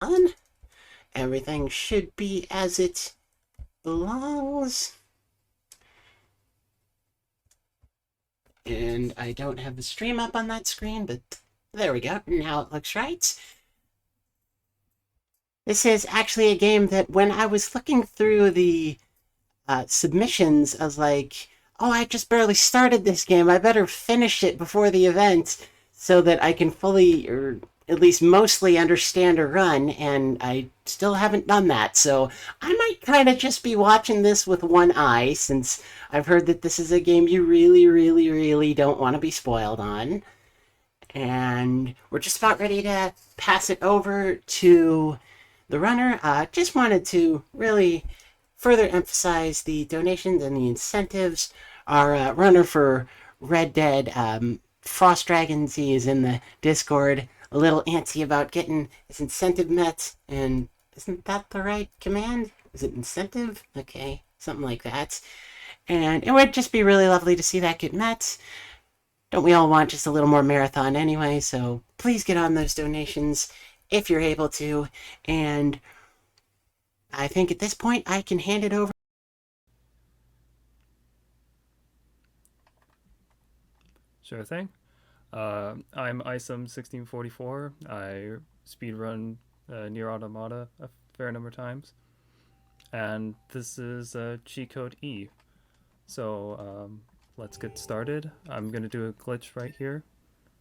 on. Everything should be as it belongs. And I don't have the stream up on that screen, but there we go. Now it looks right. This is actually a game that when I was looking through the submissions, I was like, oh, I just barely started this game. I better finish it before the event so that I can fully, or at least mostly, understand a run. And I still haven't done that. So I might kind of just be watching this with one eye since I've heard that this is a game you really, really, really don't want to be spoiled on. And we're just about ready to pass it over to the runner. Just wanted to really further emphasize the donations and the incentives. Our runner for Red Dead, Frost Dragons, he is in the Discord, a little antsy about getting his incentive met. And isn't that the right command? Is it incentive? Okay, something like that. And it would just be really lovely to see that get met. Don't we all want just a little more marathon anyway? So please get on those donations if you're able to. And I think at this point I can hand it over. Sure thing. I'm isum1644. I speedrun NieR Automata a fair number of times. And this is cheat code E. So let's get started. I'm going to do a glitch right here,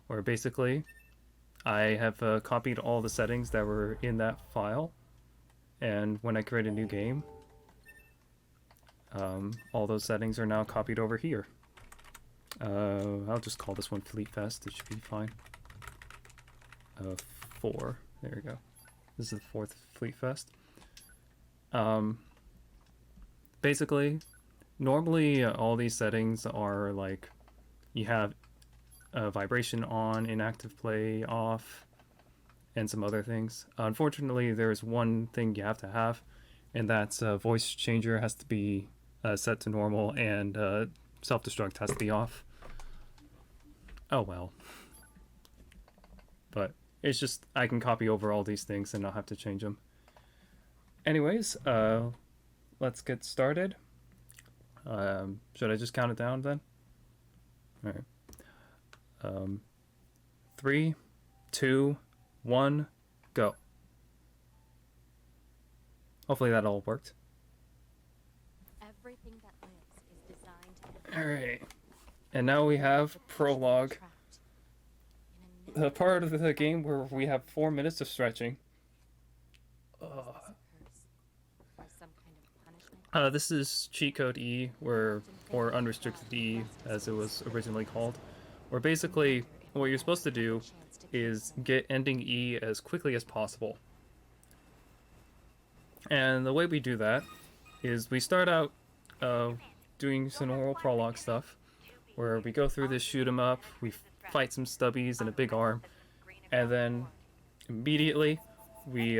where basically I have copied all the settings that were in that file. And when I create a new game, all those settings are now copied over here. I'll just call this one Fleet Fest. It should be fine. 4. There we go. This is the 4th Fleet Fest. Basically, normally all these settings are like you have vibration on, inactive play off, and some other things. Unfortunately, there's one thing you have to have, and that's voice changer has to be set to normal, and self-destruct has to be off. Oh well. But it's just, I can copy over all these things and not have to change them. Anyways, let's get started. Should I just count it down then? Alright. 3, 2, 1, go. Hopefully that all worked. Everything that lives is designed to Alright. And now we have prologue. The part of the game where we have 4 minutes of stretching. This is cheat code E, or unrestricted E, as it was originally called. Where basically, what you're supposed to do is get ending E as quickly as possible. And the way we do that is we start out doing some normal prologue stuff, where we go through this shoot 'em up, we fight some stubbies and a big arm, and then immediately we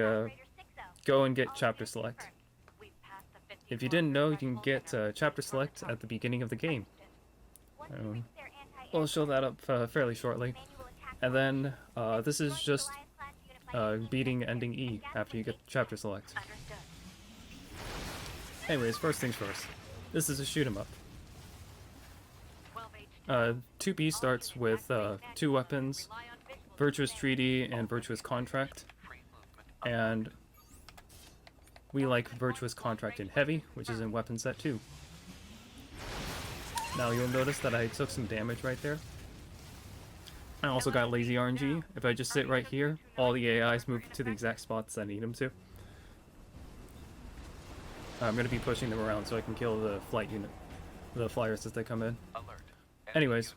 go and get chapter select. If you didn't know, you can get chapter select at the beginning of the game. We'll show that up fairly shortly. And then this is just beating ending E after you get chapter select. Anyways, first things first. This is a shoot 'em up. 2B starts with 2 weapons, Virtuous Treaty and Virtuous Contract. And we like Virtuous Contract in Heavy, which is in weapon set 2. Now you'll notice that I took some damage right there. I also got lazy RNG. If I just sit right here, all the AIs move to the exact spots I need them to. I'm going to be pushing them around so I can kill the flight unit, the flyers as they come in. Anyways,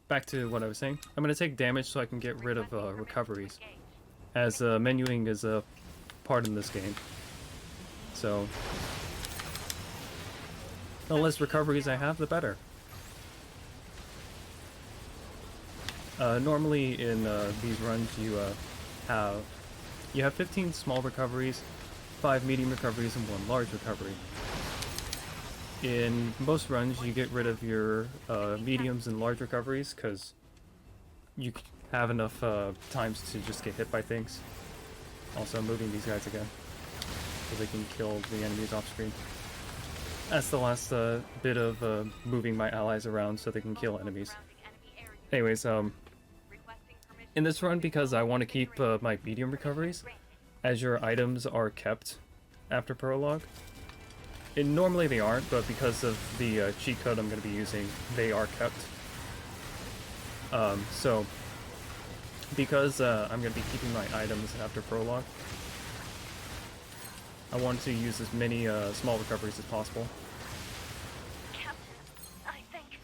back to what I was saying. I'm going to take damage so I can get rid of recoveries, as menuing is a part in this game. So, the less recoveries I have, the better. Normally in these runs you have 15 small recoveries, 5 medium recoveries, and 1 large recovery. In most runs you get rid of your mediums and large recoveries because you have enough times to just get hit by things. Also moving these guys again, so they can kill the enemies off screen. That's the last bit of moving my allies around so they can kill enemies. Anyways, in this run, because I want to keep my medium recoveries, as your items are kept after prologue. And normally they aren't, but because of the cheat code I'm going to be using, they are kept. So, because I'm going to be keeping my items after prologue, I want to use as many small recoveries as possible. Captain, I think.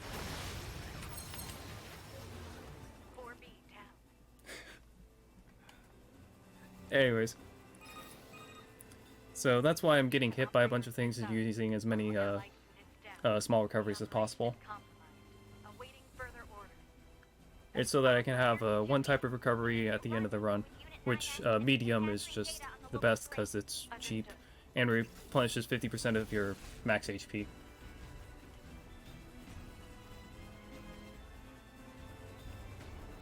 4B down. Anyways. So that's why I'm getting hit by a bunch of things and using as many small recoveries as possible. It's so that I can have one type of recovery at the end of the run, which medium is just the best because it's cheap and replenishes 50% of your max HP.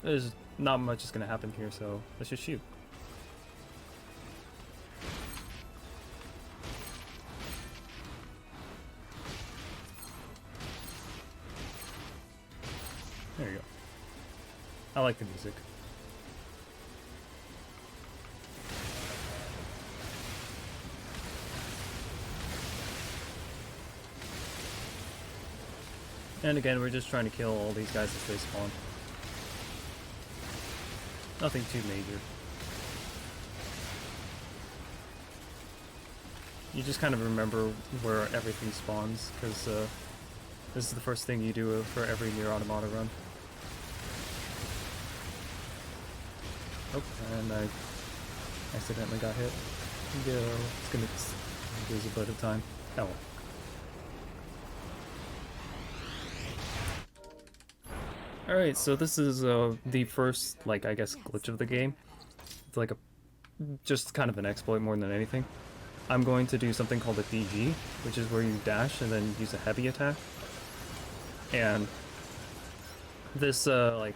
There's not much is going to happen here, so let's just shoot. There you go. I like the music. And again, we're just trying to kill all these guys as they spawn. Nothing too major. You just kind of remember where everything spawns, because this is the first thing you do for every NieR Automata run. Oh, and I accidentally got hit. Go. It's gonna lose a bit of time. Oh well. Alright, so this is the first, like, I guess, glitch of the game. It's like just kind of an exploit more than anything. I'm going to do something called a DG, which is where you dash and then use a heavy attack. And this, like,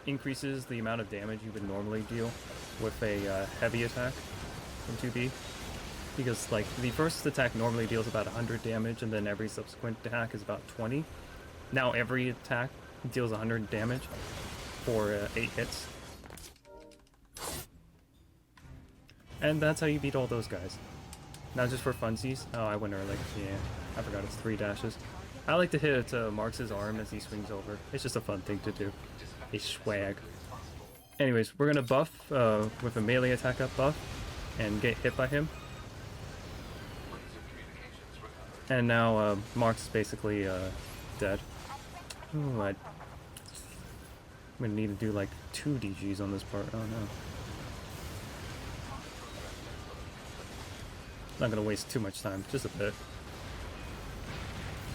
increases the amount of damage you would normally deal with a heavy attack in 2B. Because, like, the first attack normally deals about 100 damage, and then every subsequent attack is about 20. Now every attack deals 100 damage for 8 hits. And that's how you beat all those guys. Not just for funsies. Oh, I went early. Yeah, I forgot it's 3 dashes. I like to hit Marx's arm as he swings over. It's just a fun thing to do. A swag. Anyways, we're gonna buff with a melee attack up buff and get hit by him. And now Marx is basically dead. Ooh, I'm gonna need to do like 2 DGs on this part. Oh no. Not gonna waste too much time, just a bit.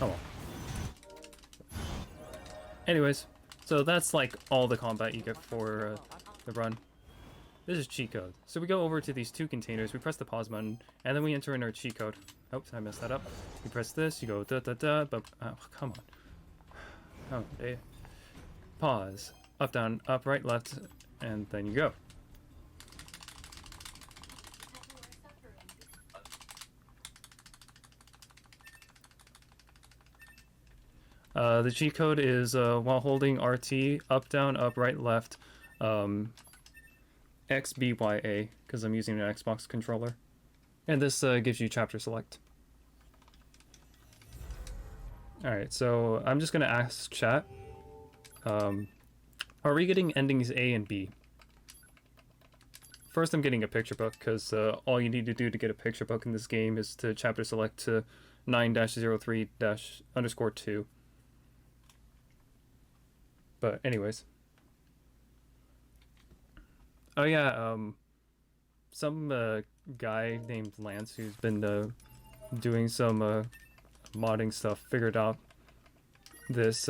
Oh well. Anyways, so that's like all the combat you get for the run. This is cheat code. So we go over to these 2 containers, we press the pause button, and then we enter in our cheat code. Oops, I messed that up. You press this, you go da da da, but oh, come on. Oh, eh. Pause. Up, down, up, right, left, and then you go. The cheat code is while holding RT, up, down, up, right, left, X, B, Y, A, because I'm using an Xbox controller. And this gives you chapter select. Alright, so I'm just going to ask chat, are we getting endings A and B? First I'm getting a picture book, because all you need to do to get a picture book in this game is to chapter select to 9-03-_2. But anyways. Oh yeah, some guy named Lance who's been doing some modding stuff figured out this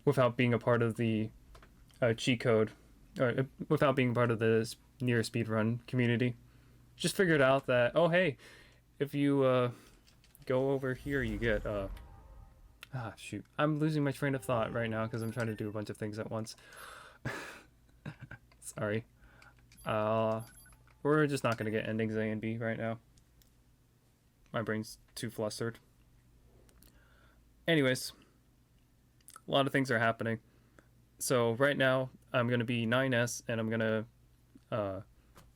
without being a part of the cheat code, or without being part of the NieR speedrun community. Just figured out that, oh hey, if you go over here you get shoot, I'm losing my train of thought right now because I'm trying to do a bunch of things at once. Sorry. We're just not going to get endings A and B right now. My brain's too flustered. Anyways, a lot of things are happening. So right now, I'm going to be 9S, and I'm going to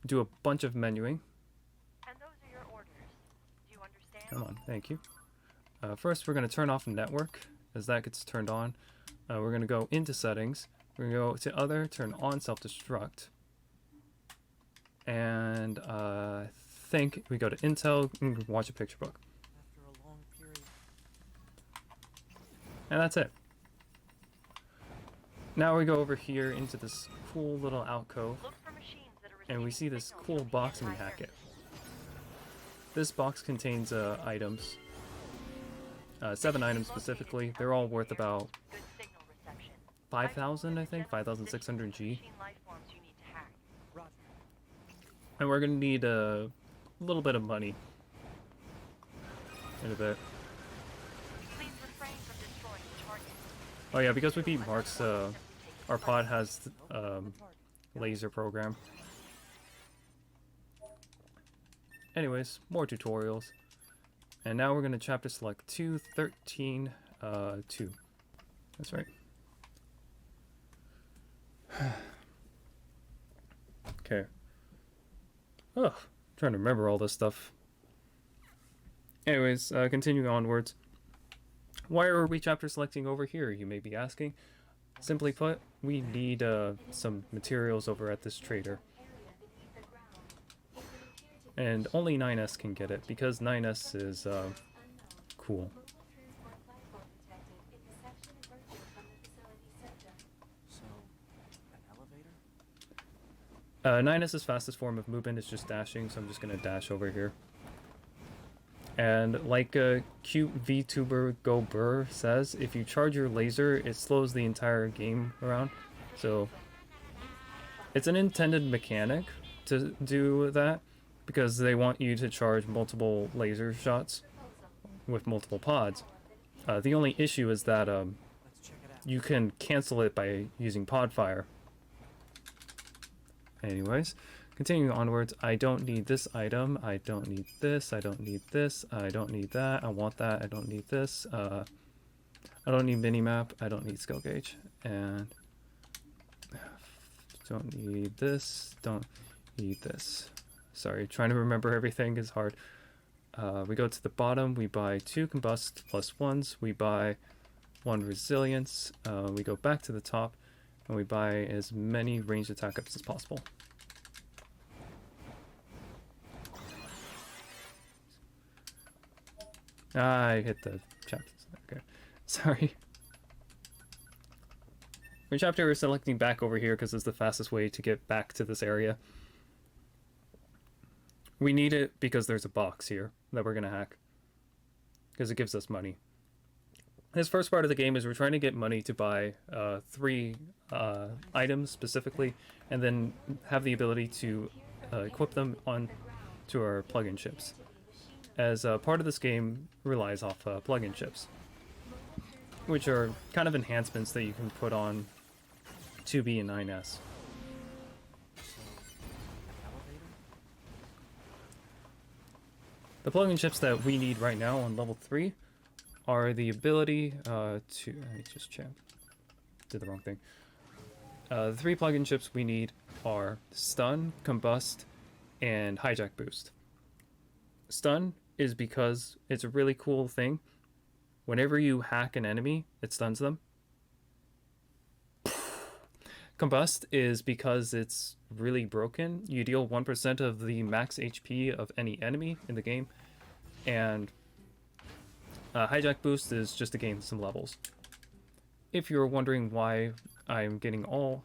do a bunch of menuing. And those are your orders. Do you understand? Come on, thank you. First, we're going to turn off network. As that gets turned on, we're going to go into settings. We're going to go to other, turn on self-destruct. And I think we go to Intel and watch a picture book. After a long period. And that's it. Now we go over here into this cool little alcove, Look for machines that are and we receiving see this signals cool from the box and we hack it. This box contains items, 7 items specifically. They're all worth about Good signal reception. 5,000, I think, 5,600 G. Machine life forms you need to hack. Roger. And we're gonna need a little bit of money in a bit. Please refrain from destroying the target. Oh yeah, because we beat Mark's, our pod has laser program. Anyways, more tutorials. And now we're going to chapter select 213, 2. That's right. Okay. Ugh, trying to remember all this stuff. Anyways, continuing onwards. Why are we chapter selecting over here, you may be asking? Simply put, we need some materials over at this trader. And only 9S can get it, because 9S is cool. So, an elevator? 9S's fastest form of movement is just dashing, so I'm just going to dash over here. And like cute VTuber Go Burr says, if you charge your laser, it slows the entire game around. So it's an intended mechanic to do that, because they want you to charge multiple laser shots with multiple pods. The only issue is that Let's check it out. you can cancel it by using pod fire. Anyways, continuing onwards, I don't need this item, I don't need this, I don't need this, I don't need that, I want that, I don't need this, I don't need minimap, I don't need skill gauge, and don't need this, don't need this. Sorry, trying to remember everything is hard. We go to the bottom, we buy 2 combust plus 1s, we buy 1 resilience, we go back to the top, and we buy as many ranged attack ups as possible. I hit the chapters. Okay, sorry. My chapter is selecting back over here because it's the fastest way to get back to this area. We need it because there's a box here that we're gonna hack, because it gives us money. This first part of the game is we're trying to get money to buy 3 items specifically, and then have the ability to equip them on to our plug-in chips, as part of this game relies off plug-in chips, which are kind of enhancements that you can put on 2B and 9S. The plug-in chips that we need right now on level 3 are the ability to... I just did the wrong thing. The 3 plug-in chips we need are Stun, Combust, and Hijack Boost. Stun is because it's a really cool thing. Whenever you hack an enemy, it stuns them. Combust is because it's really broken. You deal 1% of the max HP of any enemy in the game. And Hijack Boost is just to gain some levels. If you're wondering why I'm doing all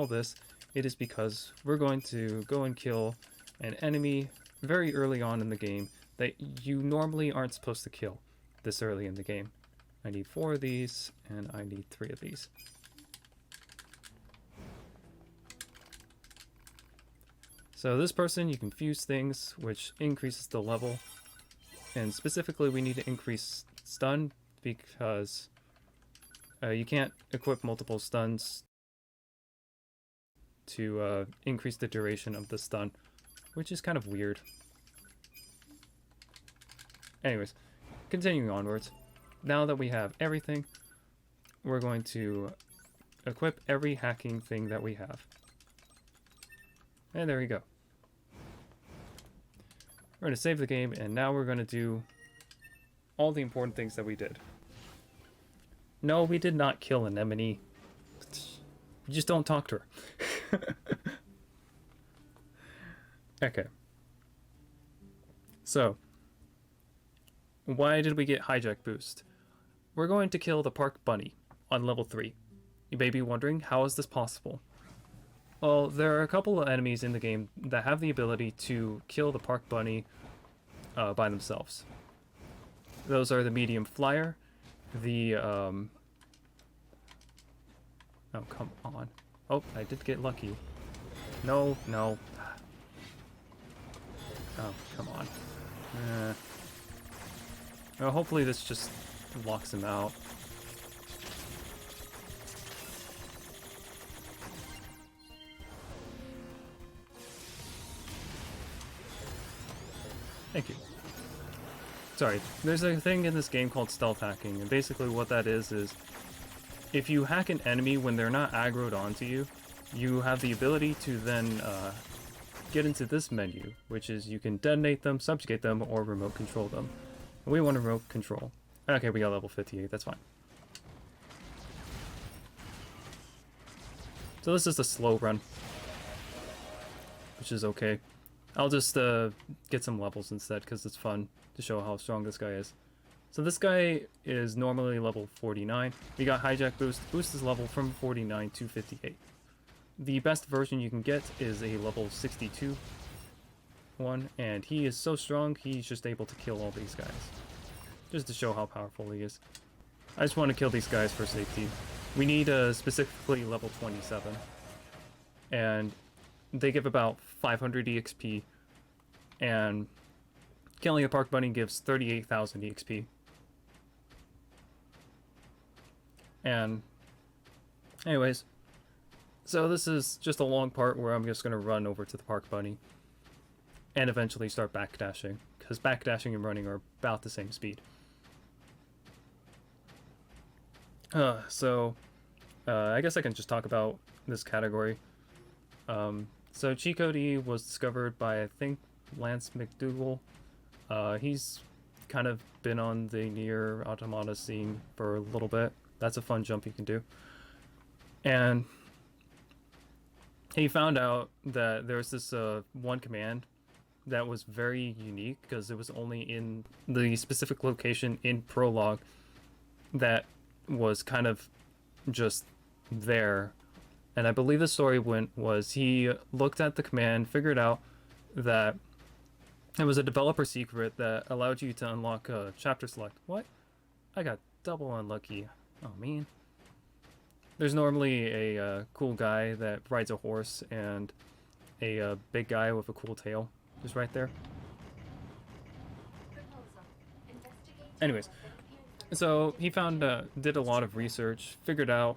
this, it is because we're going to go and kill an enemy very early on in the game that you normally aren't supposed to kill this early in the game. I need 4 of these, and I need 3 of these. So this person, you can fuse things, which increases the level. And specifically, we need to increase stun, because you can't equip multiple stuns to increase the duration of the stun. which is kind of weird. Anyways, continuing onwards. Now that we have everything, we're going to equip every hacking thing that we have. And there we go. We're going to save the game, and now we're going to do all the important things that we did. No, we did not kill Anemone. We just don't talk to her. Okay. So, why did we get hijack boost? We're going to kill the park bunny on level 3. You may be wondering, how is this possible? Well, there are a couple of enemies in the game that have the ability to kill the park bunny by themselves. Those are the medium flyer, the oh, come on. Oh, I did get lucky. No, no. Oh, come on. Well, hopefully this just locks him out. Thank you. Sorry, there's a thing in this game called stealth hacking, and basically what that is if you hack an enemy when they're not aggroed onto you, you have the ability to then get into this menu, which is you can detonate them, subjugate them, or remote control them. And we want to remote control. Okay, we got level 58, that's fine. So this is a slow run, which is okay. I'll just get some levels instead, because it's fun to show how strong this guy is. So this guy is normally level 49. We got hijack boost. Boost is level from 49 to 58. The best version you can get is a level 62 one, and he is so strong, he's just able to kill all these guys. Just to show how powerful he is. I just want to kill these guys for safety. We need specifically level 27. And they give about 500 EXP, and killing a park bunny gives 38,000 EXP. And anyways, so this is just a long part where I'm just going to run over to the park bunny and eventually start backdashing, because backdashing and running are about the same speed. I guess I can just talk about this category. So cheat code E was discovered by, I think, Lance McDougall. He's kind of been on the NieR Automata scene for a little bit. That's a fun jump you can do. And he found out that there's this one command that was very unique because it was only in the specific location in Prologue that was kind of just there. And I believe the story was he looked at the command, figured out that it was a developer secret that allowed you to unlock a chapter select. What? I got double unlucky. Oh, man. There's normally a cool guy that rides a horse and a big guy with a cool tail just right there. Anyways, so he found, did a lot of research, figured out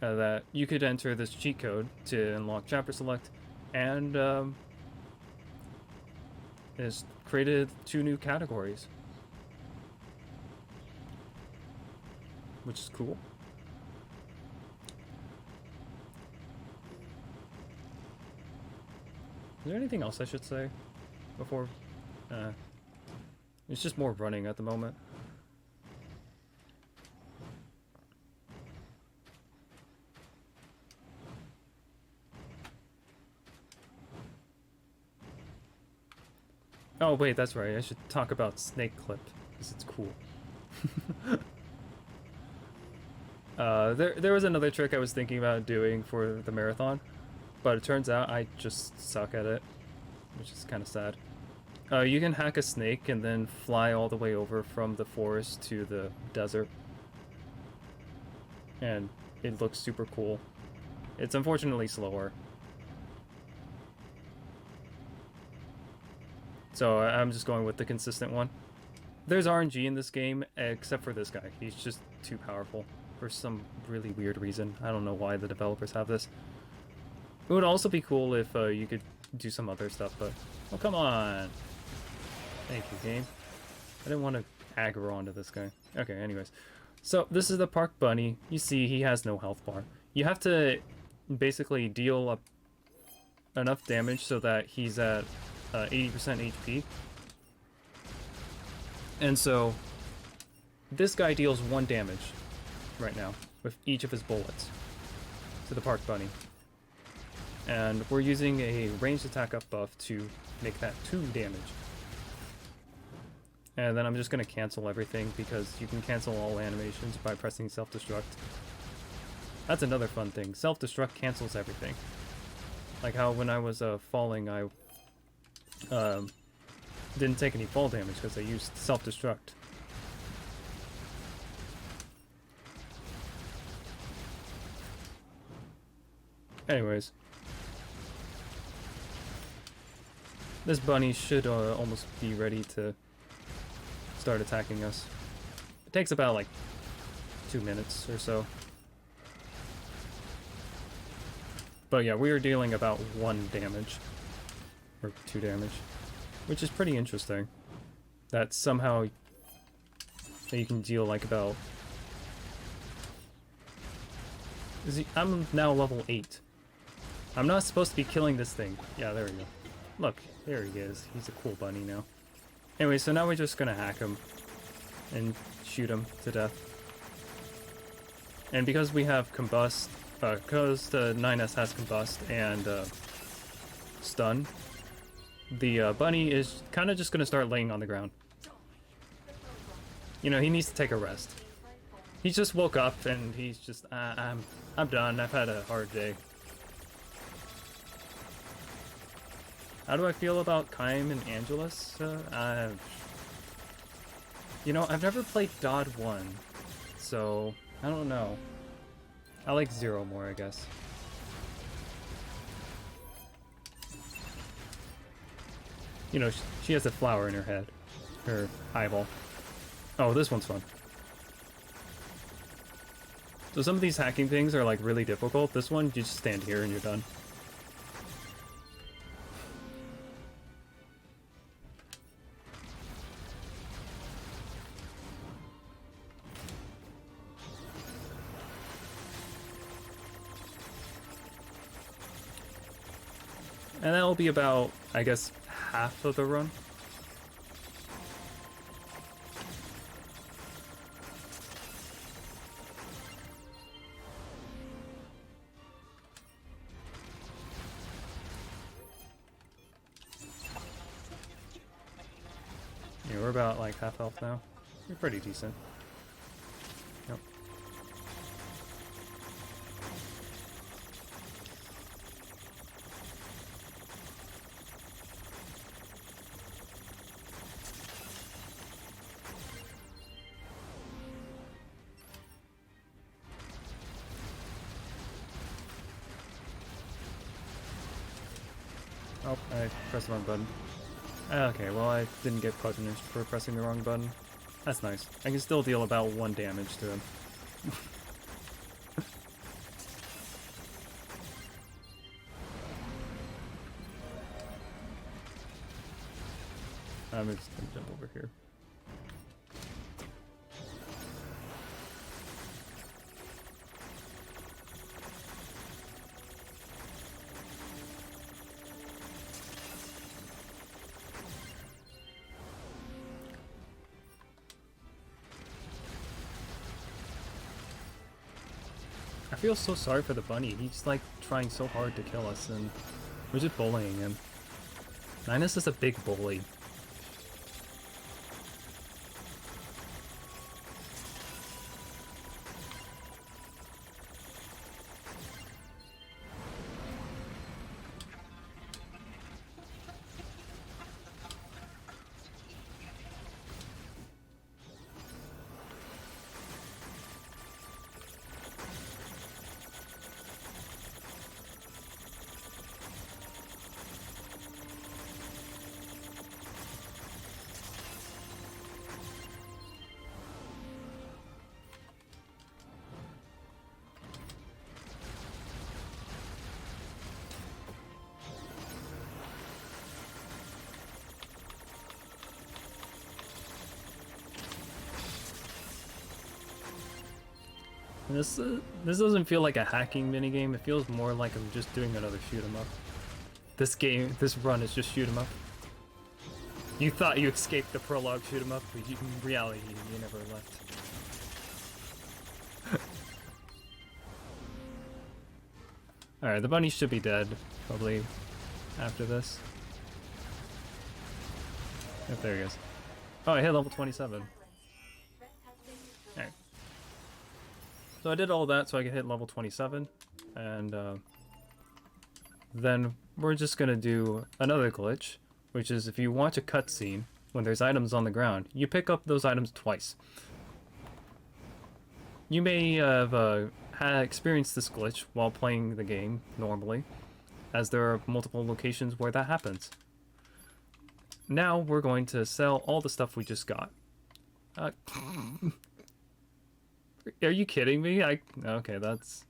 that you could enter this cheat code to unlock chapter select, and has created 2 new categories, which is cool. Is there anything else I should say before? It's just more running at the moment. Oh wait, that's right. I should talk about Snake Clip because it's cool. There was another trick I was thinking about doing for the marathon, but it turns out I just suck at it, which is kind of sad. You can hack a snake and then fly all the way over from the forest to the desert, and it looks super cool. It's unfortunately slower. So I'm just going with the consistent one. There's RNG in this game, except for this guy. He's just too powerful for some really weird reason. I don't know why the developers have this. It would also be cool if you could do some other stuff, but... Oh, come on! Thank you, game. I didn't want to aggro onto this guy. Okay, anyways. So, this is the Park Bunny. You see, he has no health bar. You have to basically deal up enough damage so that he's at 80% HP. And so, this guy deals 1 damage right now with each of his bullets to the Park Bunny. And we're using a ranged attack up buff to make that 2 damage. And then I'm just going to cancel everything because you can cancel all animations by pressing self-destruct. That's another fun thing. Self-destruct cancels everything. Like how when I was falling, I didn't take any fall damage because I used self-destruct. Anyways. This bunny should almost be ready to start attacking us. It takes about like 2 minutes or so. But yeah, we are dealing about 1 damage. Or 2 damage. Which is pretty interesting. That somehow you can deal like about... I'm now level 8. I'm not supposed to be killing this thing. Yeah, there we go. Look, there he is. He's a cool bunny now. Anyway, so now we're just gonna hack him and shoot him to death. And because we have combust, because the 9S has combust and stun, the bunny is kind of just gonna start laying on the ground. You know, he needs to take a rest. He just woke up and he's just, I'm done. I've had a hard day. How do I feel about Kaim and Angelus? You know, I've never played Dodd 1, so I don't know. I like Zero more, I guess. You know, she has a flower in her head. Her eyeball. Oh, this one's fun. So some of these hacking things are like really difficult. This one, you just stand here and you're done. And that will be about, I guess, half of the run. Yeah, we're about like half health now. We're pretty decent. Yep. Oh, I pressed the wrong button. Okay, well I didn't get punished for pressing the wrong button. That's nice. I can still deal about 1 damage to him. I'm just gonna jump over here. I feel so sorry for the bunny. He's like trying so hard to kill us and we're just bullying him. Ninus is a big bully. This doesn't feel like a hacking minigame. It feels more like I'm just doing another shoot 'em up. This run is just shoot 'em up. You thought you escaped the prologue shoot 'em up, but in reality, you never left. Alright, the bunny should be dead, probably, after this. Yep, there he goes. Oh, I hit level 27. Alright. So I did all that so I could hit level 27, and then we're just gonna do another glitch, which is if you watch a cutscene, when there's items on the ground, you pick up those items twice. You may have experienced this glitch while playing the game normally, as there are multiple locations where that happens. Now we're going to sell all the stuff we just got. Are you kidding me? Okay, that's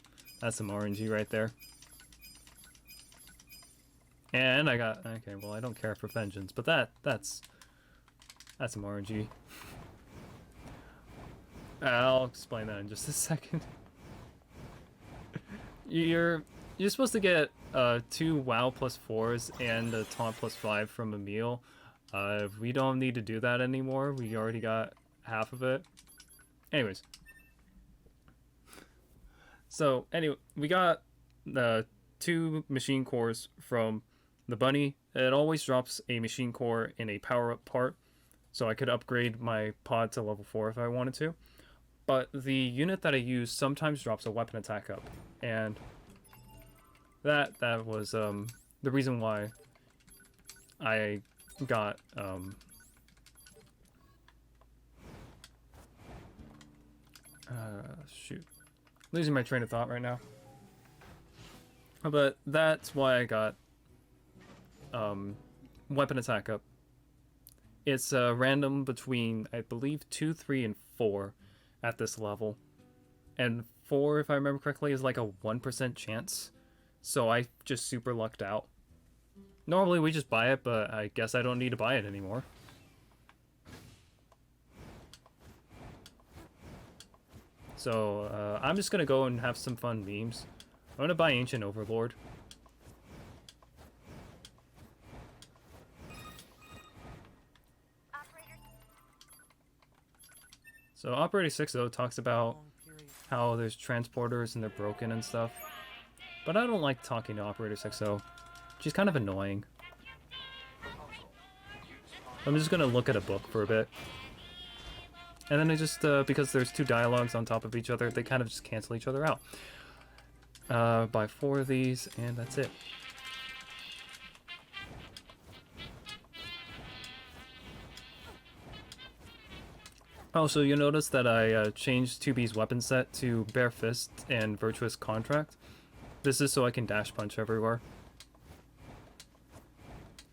some RNG right there. And I got okay. Well, I don't care for vengeance, but that's some RNG. I'll explain that in just a second. You're supposed to get 2 WoW +4s and a taunt +5 from a meal. We don't need to do that anymore. We already got half of it. Anyways. So, anyway, we got the 2 machine cores from the bunny. It always drops a machine core in a power-up part, so I could upgrade my pod to level 4 if I wanted to. But the unit that I use sometimes drops a weapon attack up, and that was the reason why I got shoot, losing my train of thought right now. But that's why I got weapon attack up. It's random between, I believe, 2, 3, and 4 at this level. And 4, if I remember correctly, is like a 1% chance. So I just super lucked out. Normally we just buy it, but I guess I don't need to buy it anymore. So I'm just gonna go and have some fun memes. I'm gonna buy Ancient Overlord. So Operator 6.0 talks about how there's transporters and they're broken and stuff. But I don't like talking to Operator 6.0. She's kind of annoying. I'm just gonna look at a book for a bit. And then I just, because there's 2 dialogues on top of each other, they kind of just cancel each other out. Buy 4 of these, and that's it. Also, you'll notice that I changed 2B's weapon set to Bare Fist and Virtuous Contract. This is so I can dash punch everywhere,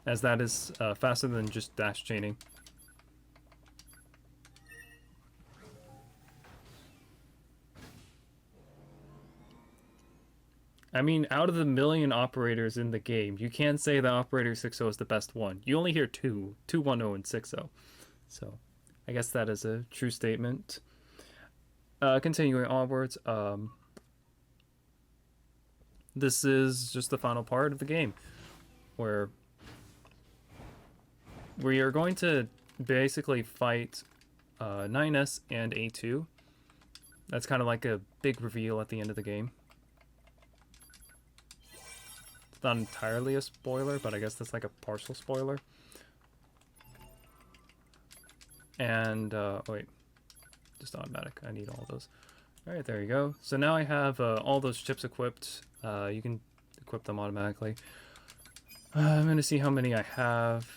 as that is faster than just dash chaining. I mean, out of the million operators in the game, you can't say that Operator 6.0 is the best one. You only hear 2, 2.10 and 6.0. So, I guess that is a true statement. Continuing onwards, this is just the final part of the game, where we are going to basically fight 9S and A2. That's kind of like a big reveal at the end of the game. It's not entirely a spoiler, but I guess that's like a partial spoiler. And, oh wait, just automatic. I need all those. Alright, there you go. So now I have all those chips equipped. You can equip them automatically. I'm gonna see how many I have.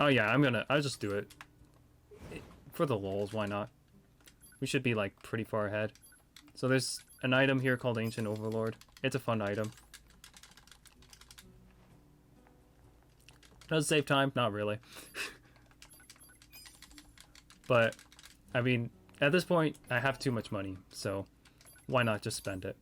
Oh yeah, I'll just do it. For the lulz, why not? We should be like pretty far ahead. So there's an item here called Ancient Overlord. It's a fun item. Does it save time? Not really. But, I mean, at this point, I have too much money, so why not just spend it?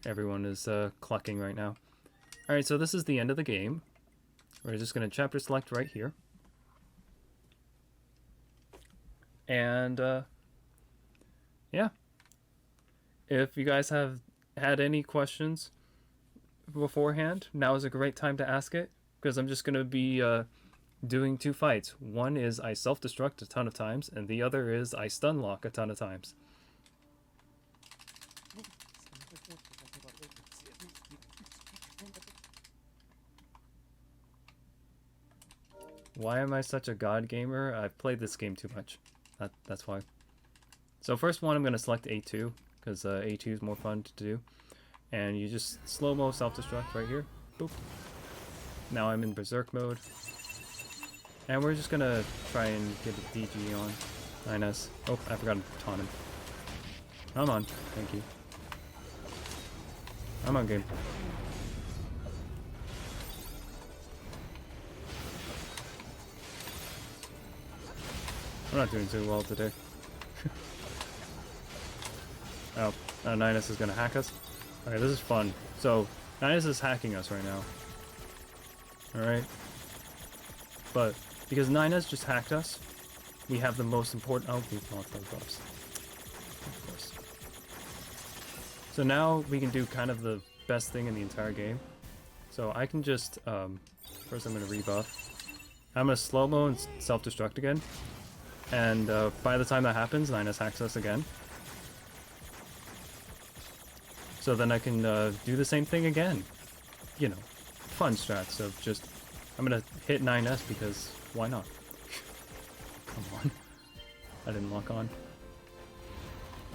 Everyone is clucking right now. Alright, so this is the end of the game. We're just going to chapter select right here. And, yeah. If you guys have had any questions beforehand, now is a great time to ask it. Because I'm just going to be doing 2 fights. One is I self-destruct a ton of times, and the other is I stun lock a ton of times. Why am I such a god gamer? I've played this game too much. That's why. So first one, I'm going to select A2, because A2 is more fun to do. And you just slow-mo self-destruct right here. Boop. Now I'm in Berserk mode. And we're just going to try and get a DG on. NieR. Oh, I forgot to taunt him. Come on. Thank you. I'm on game. I'm not doing too well today. Oh, NieR is gonna hack us. Okay, this is fun. So, NieR is hacking us right now. Alright. But, because NieR just hacked us, we have the most important... Oh, we lost those buffs. Of course. So now we can do kind of the best thing in the entire game. So I can just... first I'm gonna rebuff. I'm gonna slow-mo and self-destruct again. And by the time that happens, NieR hacks us again. So then I can do the same thing again. You know, fun strats of just... I'm gonna hit NieR because why not? Come on. I didn't lock on.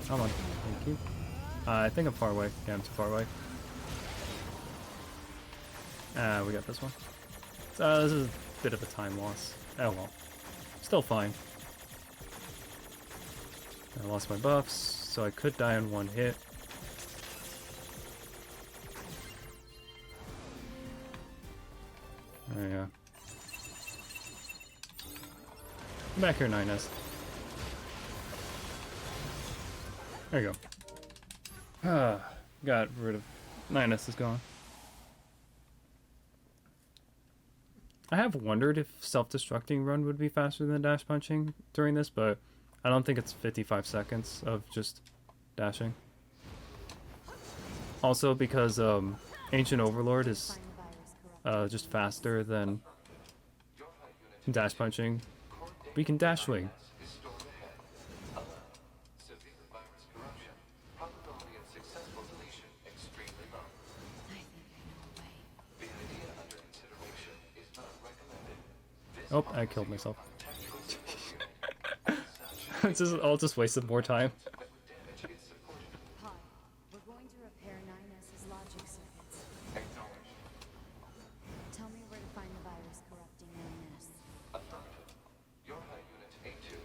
Come on. Thank you. I think I'm far away. Yeah, I'm too far away. We got this one. So this is a bit of a time loss. Oh well. Still fine. I lost my buffs, so I could die in one hit. Oh yeah. Come back here, NieR. There you go. Ah, got rid of... NieR is gone. I have wondered if self-destructing run would be faster than dash punching during this, but I don't think it's 55 seconds of just dashing. Also because Ancient Overlord is just faster than dash punching. We can dash swing. Oh, I killed myself. I'll just waste some more time. Hi, we're going to repair NieR's logic circuits. Tell me where to find the virus corrupting NieR's. Affirmative. Your high unit A2.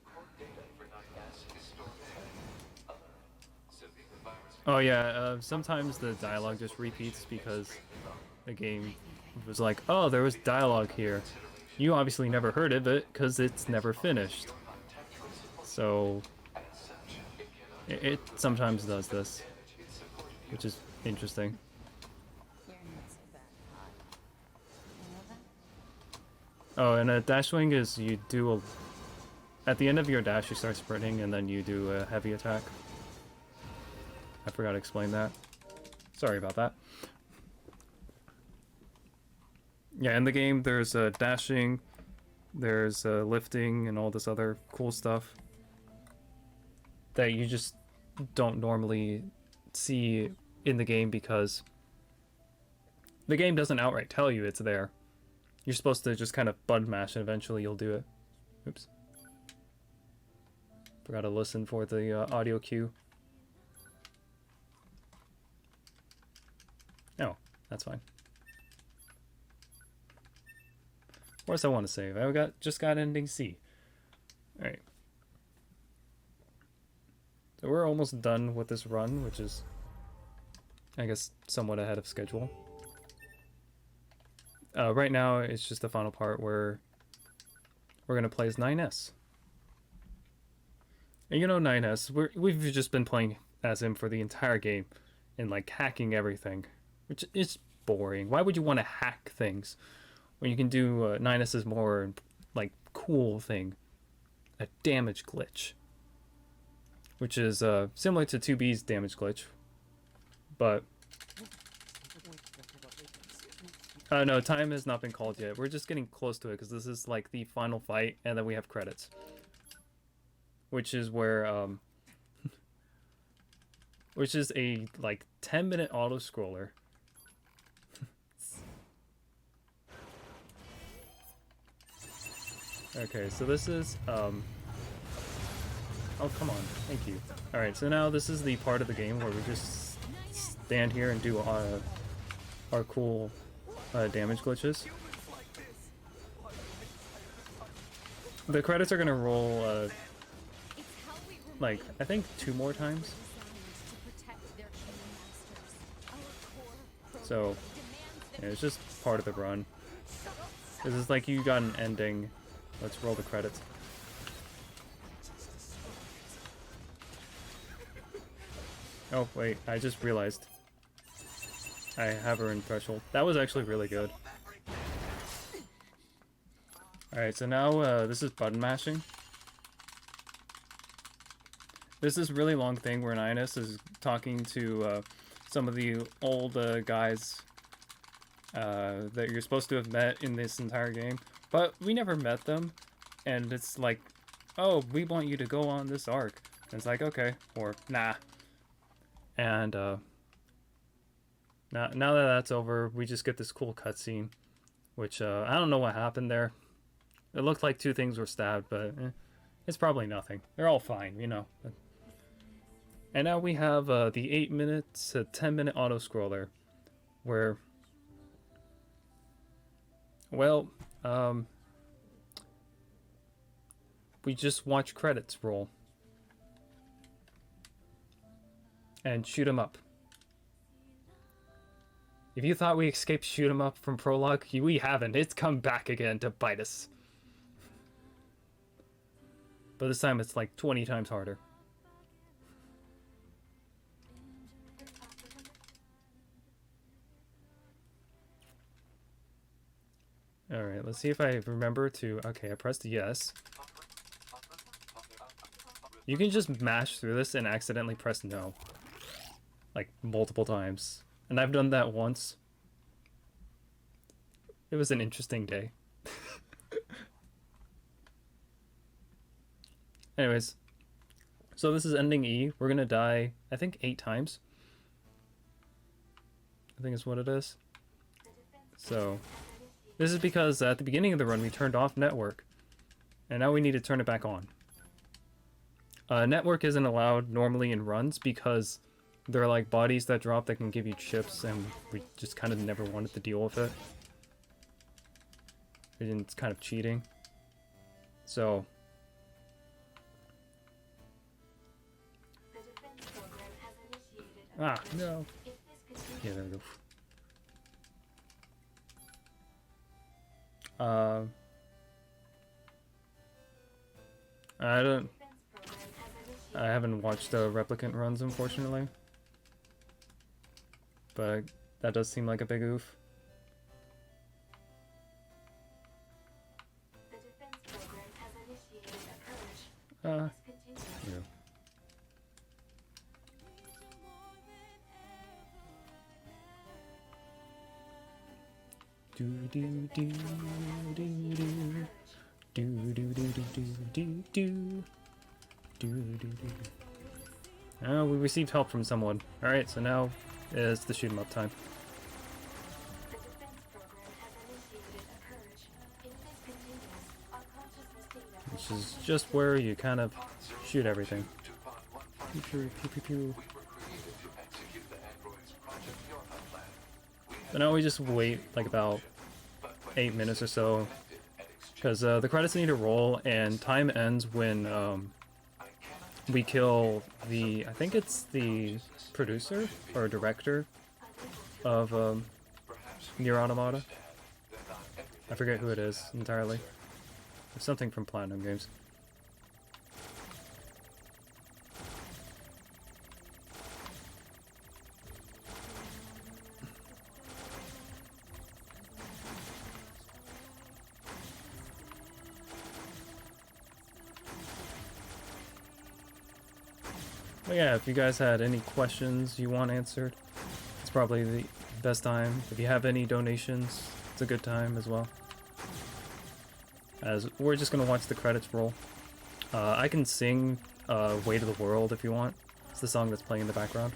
Core data for NieR's is stored there. Alert. Severe virus. Oh yeah, sometimes the dialogue just repeats because the game was like, oh, there was dialogue here. You obviously never heard of it because it's never finished. So it sometimes does this, which is interesting. You're not so bad, Pod. You know that? Oh, and a dash swing is you do a... At the end of your dash, you start sprinting, and then you do a heavy attack. I forgot to explain that. Sorry about that. Yeah, in the game, there's dashing, there's lifting, and all this other cool stuff that you just don't normally see in the game because the game doesn't outright tell you it's there. You're supposed to just kind of button mash and eventually you'll do it. Oops. Forgot to listen for the audio cue. Oh, that's fine. Of course I want to save. I just got ending C. Alright. So we're almost done with this run, which is, I guess, somewhat ahead of schedule. Right now, it's just the final part where we're going to play as NieR. And you know NieR, we've just been playing as him for the entire game. and like hacking everything, which is boring. Why would you want to hack things when you can do 9S's more like cool thing, a damage glitch, which is similar to 2B's damage glitch, but no, time has not been called yet. We're just getting close to it because this is like the final fight, and then we have credits, which is where which is a like 10-minute auto scroller. Okay, so this is oh, come on, thank you. All right, so now this is the part of the game where we just stand here and do our cool damage glitches. The credits are gonna roll like I think 2 more times. So yeah, it's just part of the run. This is like you got an ending. Let's roll the credits. Oh wait, I just realized I have her in threshold. That was actually really good. Alright, so now this is button mashing. This is a really long thing where Ninus is talking to some of the old guys that you're supposed to have met in this entire game, but we never met them, and it's like, oh, we want you to go on this arc. And it's like, okay, or nah. And now that that's over, we just get this cool cutscene, which I don't know what happened there. It looked like 2 things were stabbed, but it's probably nothing. They're all fine, you know. And now we have the 8 minutes to 10-minute auto scroller, where, well, we just watch credits roll and shoot 'em up. If you thought we escaped shoot 'em up from prologue, we haven't. It's come back again to bite us. But this time it's like 20 times harder. Alright, let's see if I remember to... Okay, I pressed yes. You can just mash through this and accidentally press no. Like, multiple times. And I've done that once. It was an interesting day. Anyways. So this is ending E. We're gonna die, I think, 8 times. I think is what it is. So... This is because at the beginning of the run we turned off network, and now we need to turn it back on. Network isn't allowed normally in runs because there are like bodies that drop that can give you chips, and we just kind of never wanted to deal with it. And it's kind of cheating. So... Ah, no. Yeah, there we go. I haven't watched replicant runs, unfortunately. But that does seem like a big oof. Yeah. Do do do do do do do do do do do. Oh, we received help from someone. Alright, so now is the shoot 'em up time. Which is just where you kind of shoot everything. Pew, pew, pew, pew, pew. So now we just wait like about 8 minutes or so, because the credits need to roll, and time ends when we kill the, I think it's the producer or director of NieR Automata. I forget who it is entirely. It's something from Platinum Games. But yeah, if you guys had any questions you want answered, it's probably the best time. If you have any donations, it's a good time as well. As we're just gonna watch the credits roll. I can sing Weight of the World if you want. It's the song that's playing in the background.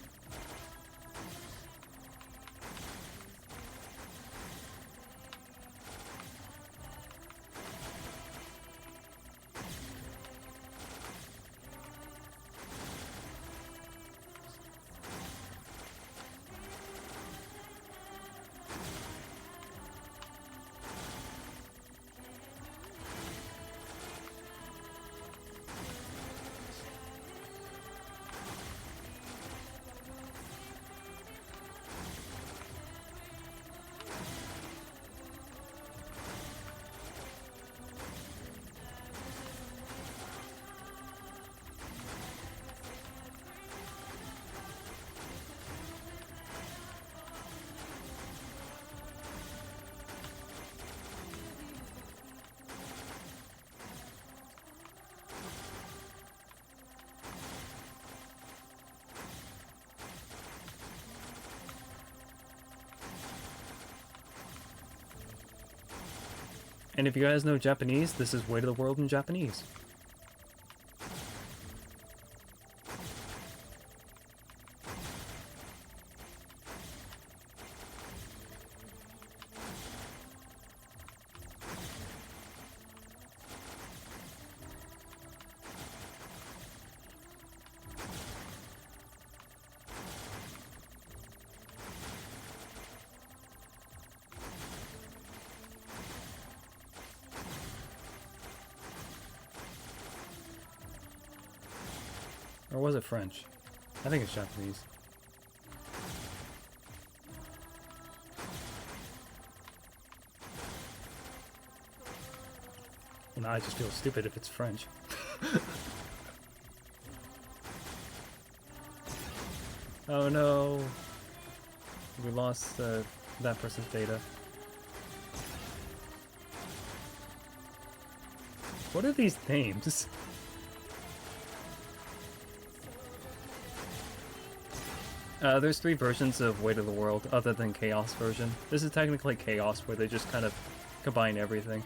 And if you guys know Japanese, this is Weight of the World in Japanese. Or was it French? I think it's Japanese. Well, now I just feel stupid if it's French. Oh no! We lost that person's data. What are these names? There's 3 versions of Weight of the World, other than Chaos version. This is technically Chaos, where they just kind of combine everything.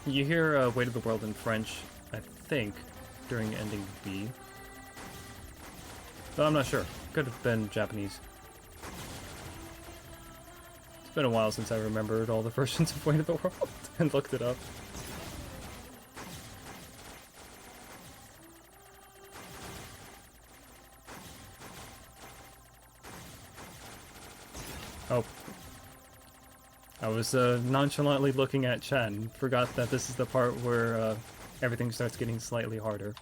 You hear Weight of the World in French, I think, during ending B. But I'm not sure. Could have been Japanese. It's been a while since I remembered all the versions of Weight of the World and looked it up. Oh. I was nonchalantly looking at chat and forgot that this is the part where everything starts getting slightly harder.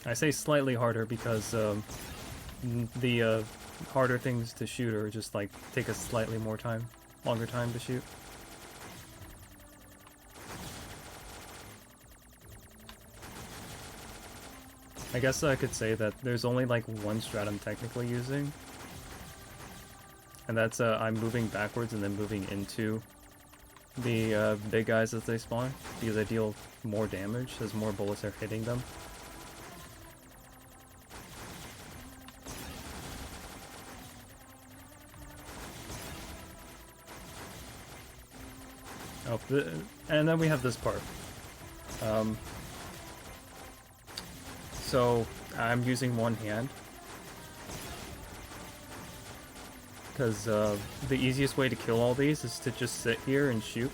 I say slightly harder because the harder things to shoot are just like take a slightly longer time to shoot. I guess I could say that there's only like one strat I'm technically using, and that's I'm moving backwards and then moving into the big guys as they spawn, because I deal more damage as more bullets are hitting them. Oh, and then we have this part. So I'm using one hand because the easiest way to kill all these is to just sit here and shoot.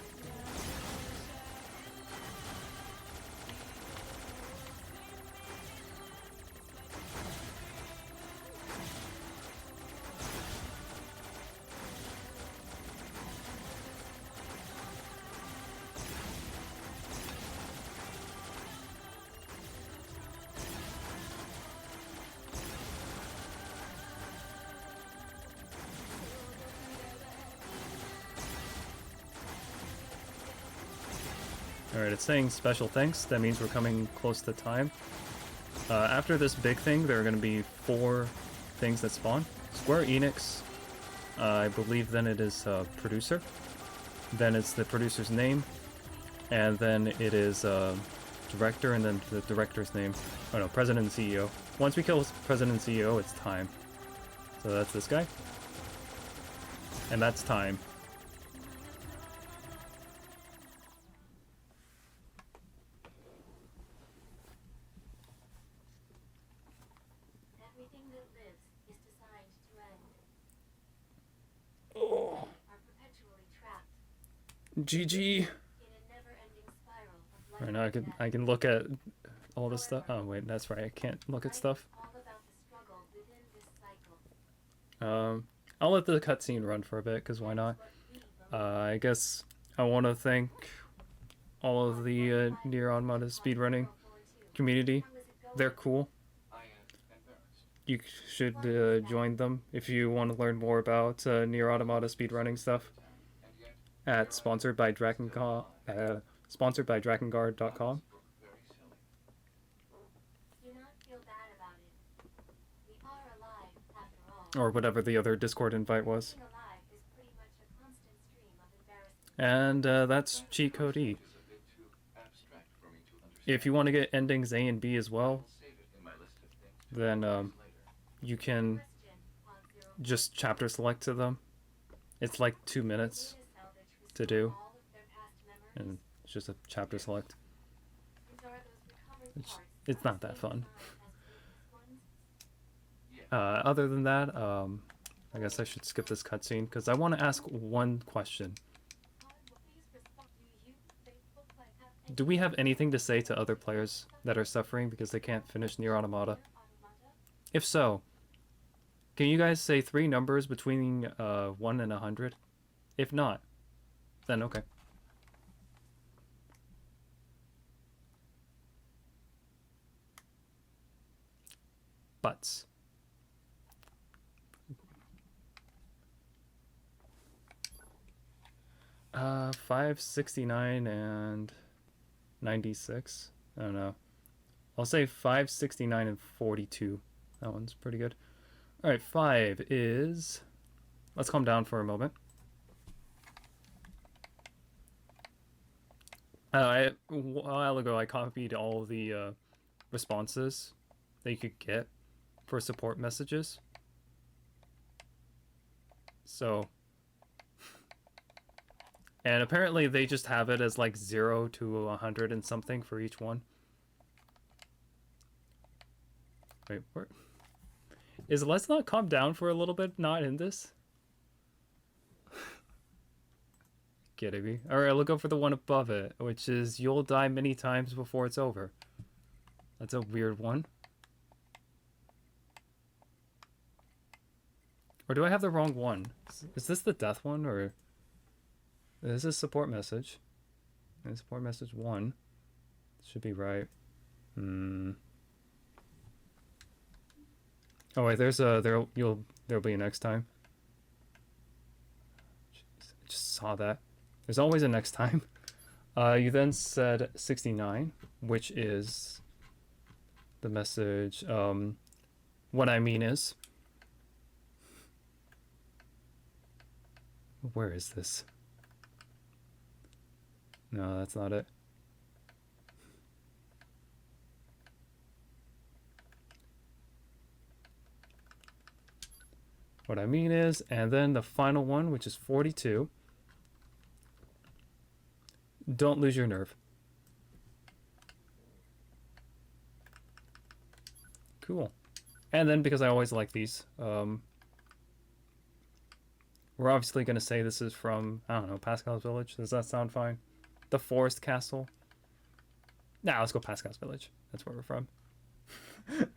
Alright, it's saying special thanks. That means we're coming close to time. After this big thing, there are going to be 4 things that spawn. Square Enix, I believe then it is producer. then it's the producer's name, and then it is director, and then the director's name. Oh no, president and CEO. Once we kill president and CEO, it's time. So that's this guy. And that's time. Everything that lives is designed to end. Oh. Are perpetually trapped GG. in a never-ending spiral of life Right now and death. I can look at all this stuff. Oh wait, that's right. I can't look at Life stuff. is all about the struggle within this cycle. I'll let the cutscene run for a bit, because why not? I guess I want to thank all of the NieR Automata speedrunning community. They're cool. I am embarrassed. You should join them if you want to learn more about NieR Automata speedrunning stuff And yet, at sponsored by Drakengard.com. look very silly. Do not feel bad about it. We are alive after all. Or whatever the other Discord invite was. Being alive is pretty much a constant stream of embarrassment. And that's cheat code E. Is a bit too abstract for me to understand. If you want to get endings A and B as well, I'll save it in my list of things to then later. you can Question, Pod Zero. just chapter select to them. It's like 2 minutes, Data salvage to do. restore all of their past memories? and it's just a chapter select. And are those recovered It's- parts it's not that as fun. previous ones? Other than that, I guess I should skip this cutscene because I want to ask one question. Pod, please respond. Do you, Facebook, have Do we have anything to say to other players that are suffering because they can't finish NieR Automata? Automata? If so, can you guys say 3 numbers between 1 and 100? If not, then okay. Butts. Uh, 569 and 96. I don't know. I'll say 569 and 42. That one's pretty good. Alright, 5 is... Let's calm down for a moment. A while ago, I copied all the responses that you could get for support messages. So... And apparently they just have it as like 0 to 100 and something for each one. Wait, where... Is Let's Not Calm Down for a Little Bit not in this? Kidding me? Alright, look up for the one above it, which is You'll Die Many Times Before It's Over. That's a weird one. Or do I have the wrong one? Is this the death one, or... This is support message. And support message 1. Should be right. Oh wait, there's a there'll be a next time. Jeez, I just saw that. There's always a next time. You then said 69, which is the message. What I mean is, where is this? No, that's not it. What I mean is, and then the final one, which is 42. Don't lose your nerve. Cool. And then, because I always like these, we're obviously going to say this is from, I don't know, Pascal's Village. Does that sound fine? The Forest Castle. Nah, let's go Pascal's Village. That's where we're from. Pod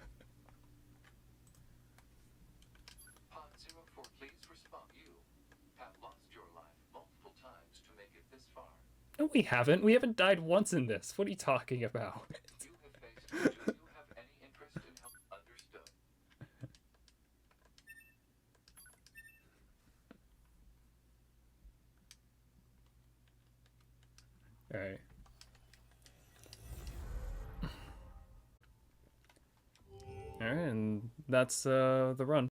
04, please respond. You have lost your life multiple times to make it this far. No, we haven't. We haven't died once in this. What are you talking about? You have faced. Do you have any interest in help? Understood. Alright. Alright, and that's the run.